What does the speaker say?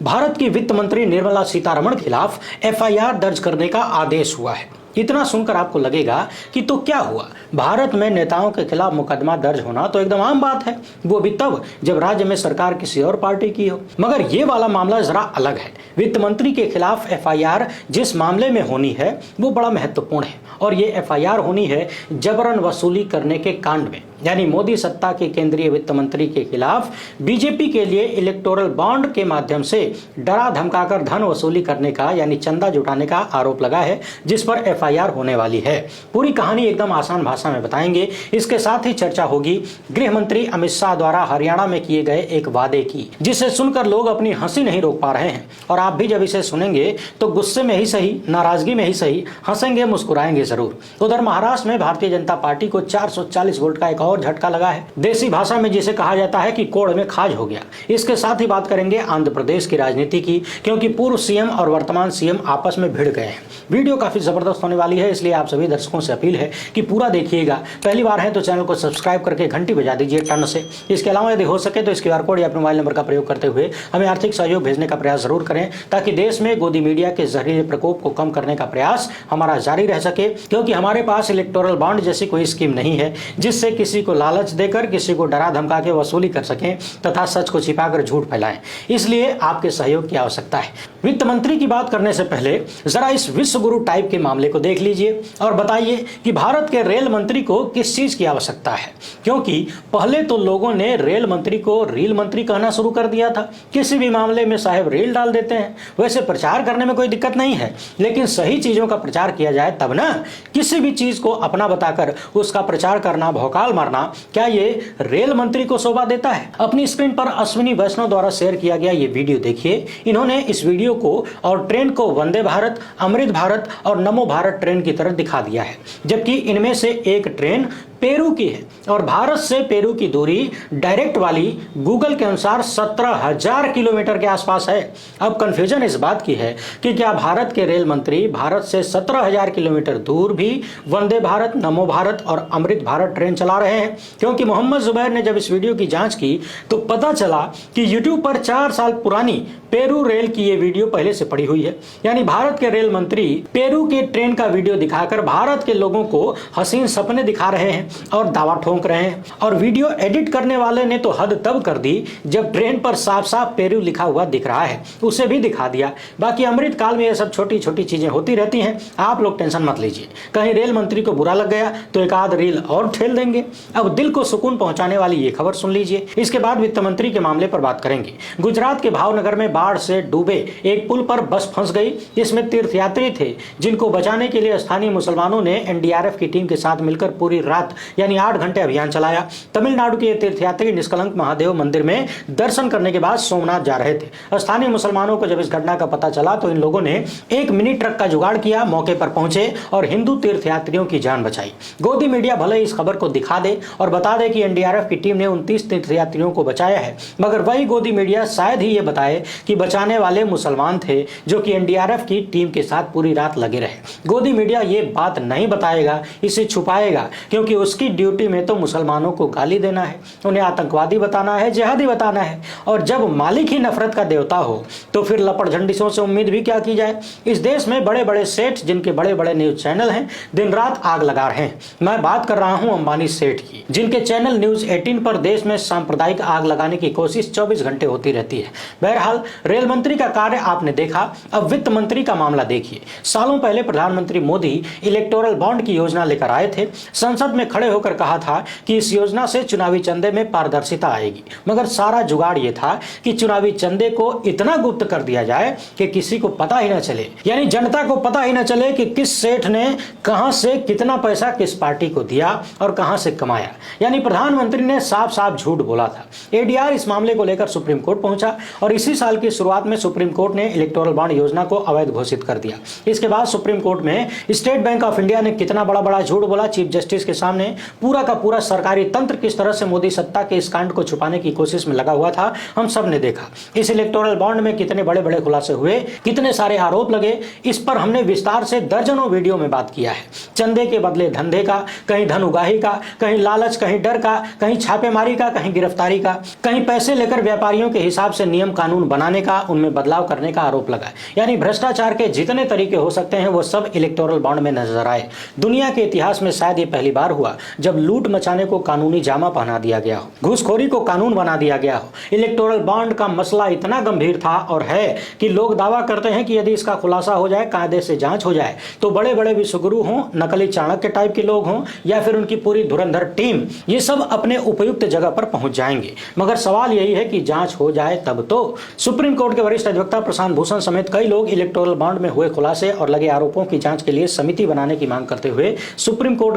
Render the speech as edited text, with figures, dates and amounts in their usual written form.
भारत की वित्त मंत्री निर्मला सीतारमण के खिलाफ एफआईआर दर्ज करने का आदेश हुआ है। इतना सुनकर आपको लगेगा कि तो क्या हुआ, भारत में नेताओं के खिलाफ मुकदमा दर्ज होना तो एकदम आम बात है, वो भी तब जब राज्य में सरकार किसी और पार्टी की हो। मगर ये वाला मामला जरा अलग है। वित्त मंत्री के खिलाफ एफआईआर जिस मामले में होनी है वो बड़ा महत्वपूर्ण है और ये एफआईआर होनी है जबरन वसूली करने के कांड में, यानी मोदी सत्ता के केंद्रीय वित्त मंत्री के खिलाफ बीजेपी के लिए इलेक्टोरल बॉन्ड के माध्यम से डरा धमकाकर धन वसूली करने का यानी चंदा जुटाने का आरोप लगा है, जिस पर एफआईआर होने वाली है। पूरी कहानी एकदम आसान भाषा में बताएंगे। इसके साथ ही चर्चा होगी गृह मंत्री अमित शाह द्वारा हरियाणा में किए गए एक वादे की, जिसे सुनकर लोग अपनी हंसी नहीं रोक पा रहे हैं और आप भी जब इसे सुनेंगे तो गुस्से में ही सही, नाराजगी में ही सही, हंसेंगे मुस्कुराएंगे जरूर। उधर महाराष्ट्र में भारतीय जनता पार्टी को 440 वोल्ट का एक और झटका लगा है, देसी भाषा में जिसे कहा जाता है कि कोड़ में खाज हो गया। इसके साथ ही बात करेंगे आंध्र प्रदेश की राजनीति की, क्योंकि पूर्व सीएम और वर्तमान सीएम आपस में भिड़ गए हैं। वीडियो काफी जबरदस्त होने वाली है, इसलिए आप सभी दर्शकों से अपील है कि पूरा देखिएगा। पहली बार है तो चैनल को सब्सक्राइब करके घंटी बजा दीजिए टन से। इसके अलावा यदि हो सके तो इस क्यूआर कोड या अपने मोबाइल नंबर का प्रयोग करते हुए हमें आर्थिक सहयोग भेजने का प्रयास जरूर करें, ताकि देश में गोदी मीडिया के जहरीले प्रकोप को कम करने का प्रयास हमारा जारी रह सके। क्योंकि हमारे पास इलेक्टोरल बॉन्ड जैसी कोई स्कीम नहीं है जिससे किसी को लालच देकर किसी को डरा धमका के वसूली कर सकें तथा सच को छिपाकर झूठ फैलाएं। इसलिए आपके सहयोग की आवश्यकता है। वित्त मंत्री की बात करने से पहले जरा इस विश्व गुरु टाइप के मामले को देख लीजिए और बताइए कि भारत के रेल मंत्री को किस चीज की आवश्यकता है। क्योंकि पहले तो लोगों ने रेल मंत्री को रील मंत्री कहना शुरू कर दिया था। किसी भी मामले में साहब रील डाल देते हैं। वैसे प्रचार करने में कोई दिक्कत नहीं है, लेकिन सही चीजों का प्रचार किया जाए तब ना। किसी भी चीज को अपना बताकर उसका प्रचार करना, भौकाल मारना, क्या ये रेल मंत्री को शोभा देता है? अपनी स्क्रीन पर अश्विनी वैष्णव द्वारा शेयर किया गया ये वीडियो देखिए। इन्होंने इस वीडियो को और ट्रेन को वंदे भारत, अमृत भारत और नमो भारत ट्रेन की तरह दिखा दिया है, जबकि इनमें से एक ट्रेन पेरू की है और भारत से पेरू की दूरी डायरेक्ट वाली गूगल के अनुसार 17,000 किलोमीटर के आसपास है। अब कंफ्यूजन इस बात की है कि क्या भारत के रेल मंत्री भारत से 17,000 किलोमीटर दूर भी वंदे भारत, नमो भारत और अमृत भारत ट्रेन चला रहे हैं? क्योंकि मोहम्मद जुबैर ने जब इस वीडियो की जांच की तो पता चला कि यूट्यूब पर 4 साल पुरानी पेरू रेल की ये वीडियो पहले से पड़ी हुई है। यानी भारत के रेल मंत्री पेरू के ट्रेन का वीडियो दिखाकर भारत के लोगों को हसीन सपने दिखा रहे हैं और दावा ठोंक रहे हैं। और वीडियो एडिट करने वाले ने तो हद तब कर दी जब ट्रेन पर साफ साफ पेरू लिखा हुआ दिख रहा है, उसे भी दिखा दिया। बाकी अमृत काल में ये सब छोटी छोटी चीजें होती रहती हैं, आप लोग टेंशन मत लीजिए। कहीं रेल मंत्री को बुरा लग गया तो एक आध रील और ठेल देंगे। अब दिल को सुकून पहुंचाने वाली ये खबर सुन लीजिए। इसके बाद वित्त मंत्री के मामले पर बात करेंगे। गुजरात के भावनगर में बाढ़ से डूबे एक पुल पर बस फंस गई। इसमें तीर्थयात्री थे जिनको बचाने के लिए स्थानीय मुसलमानों ने एनडीआरएफ की टीम के साथ मिलकर पूरी रात यानी 8 घंटे अभियान चलाया। तमिलनाडु के तीर्थयात्री निष्कलंक महादेव मंदिर में दर्शन करने के बाद सोमनाथ जा रहे थे। स्थानीय मुसलमानों को जब इस घटना का पता चला तो इन लोगों ने एक मिनी ट्रक का जुगाड़ किया, मौके पर पहुंचे और हिंदू तीर्थयात्रियों की जान बचाई। गोदी मीडिया भले इस खबर को दिखा दे और बता दे कि एनडीआरएफ की टीम ने 29 तीर्थयात्रियों को बचाया है, मगर वही गोदी मीडिया शायद ही ये बताए कि बचाने वाले मुसलमान थे जो कि एनडीआरएफ की टीम के साथ पूरी रात लगे रहे। गोदी मीडिया ये बात नहीं बताएगा, इसे छुपाएगा, क्योंकि उसकी ड्यूटी में तो मुसलमानों को गाली देना है, उन्हें आतंकवादी बताना है, जिहादी बताना है। और जब मालिक ही नफरत का देवता हो तो फिर लपड़ झंडिसों से उम्मीद भी क्या की जाए। इस देश में बड़े बड़े सेठ जिनके बड़े बड़े न्यूज चैनल हैं दिन रात आग लगा रहे हैं। मैं बात कर रहा हूं अंबानी सेठ की, जिनके चैनल न्यूज 18 पर देश में सांप्रदायिक आग लगाने की कोशिश 24 घंटे होती रहती है। बहरहाल रेल मंत्री का कार्य आपने देखा, अब वित्त मंत्री का मामला देखिए। सालों पहले प्रधानमंत्री मोदी इलेक्टोरल बॉन्ड की योजना लेकर आए थे। संसद में खड़े होकर कहा था कि इस योजना से चुनावी चंदे में पारदर्शिता आएगी, मगर सारा जुगाड़ ये था कि चुनावी चंदे को इतना गुप्त कर दिया जाए कि किसी को पता ही न चले, यानी जनता को पता ही न चले कि किस सेठ ने कहां से कितना पैसा किस पार्टी को दिया और कहां से कमाया। यानी प्रधानमंत्री ने साफ साफ झूठ बोला था। एडीआर इस मामले को लेकर सुप्रीम कोर्ट पहुंचा और इसी साल की शुरुआत में सुप्रीम कोर्ट ने इलेक्टोरल बॉन्ड योजना को अवैध घोषित कर दिया। इसके बाद सुप्रीम कोर्ट में स्टेट बैंक ऑफ इंडिया ने कितना बड़ा झूठ बोला, चीफ जस्टिस के सामने सामने पूरा का पूरा सरकारी तंत्र किस तरह से मोदी सत्ता के इस कांड को छुपाने की कोशिश में लगा हुआ था, हम सब ने देखा। इस इलेक्टोरल बॉन्ड में कितने बड़े बड़े खुलासे हुए, कितने सारे आरोप लगे, इस पर हमने विस्तार से दर्जनों वीडियो में बात किया है। चंदे के बदले धंधे का, कहीं धन उगाही का, कहीं लालच, कहीं डर का, कहीं छापेमारी का, कहीं गिरफ्तारी का, कहीं पैसे लेकर व्यापारियों के हिसाब से नियम कानून बनाने का, उनमें बदलाव करने का आरोप लगा। यानी भ्रष्टाचार के जितने तरीके हो सकते हैं वो सब इलेक्टोरल बॉन्ड में नजर आए। दुनिया के इतिहास में शायद ये पहली बार हुआ जब लूट मचाने को कानूनी जामा पहना दिया गया हो, घूसखोरी को कानून बना दिया गया हो। इलेक्टोरल बॉन्ड का मसला इतना गंभीर था और है कि लोग दावा करते हैं कि यदि इसका खुलासा हो जाए, कायदे से जांच हो जाए, तो बड़े बड़े विश्वगुरु हों, नकली चाणक्य टाइप के लोग हों या फिर उनकी पूरी धुरंधर टीम, ये सब अपने उपयुक्त जगह पर पहुंच जाएंगे। मगर सवाल यही है कि जांच हो जाए तब तो। सुप्रीम कोर्ट के वरिष्ठ अधिवक्ता प्रशांत भूषण समेत कई लोग इलेक्टोरल बॉन्ड में हुए खुलासे और लगे आरोपों की जांच के लिए समिति बनाने की मांग करते हुए सुप्रीम कोर्ट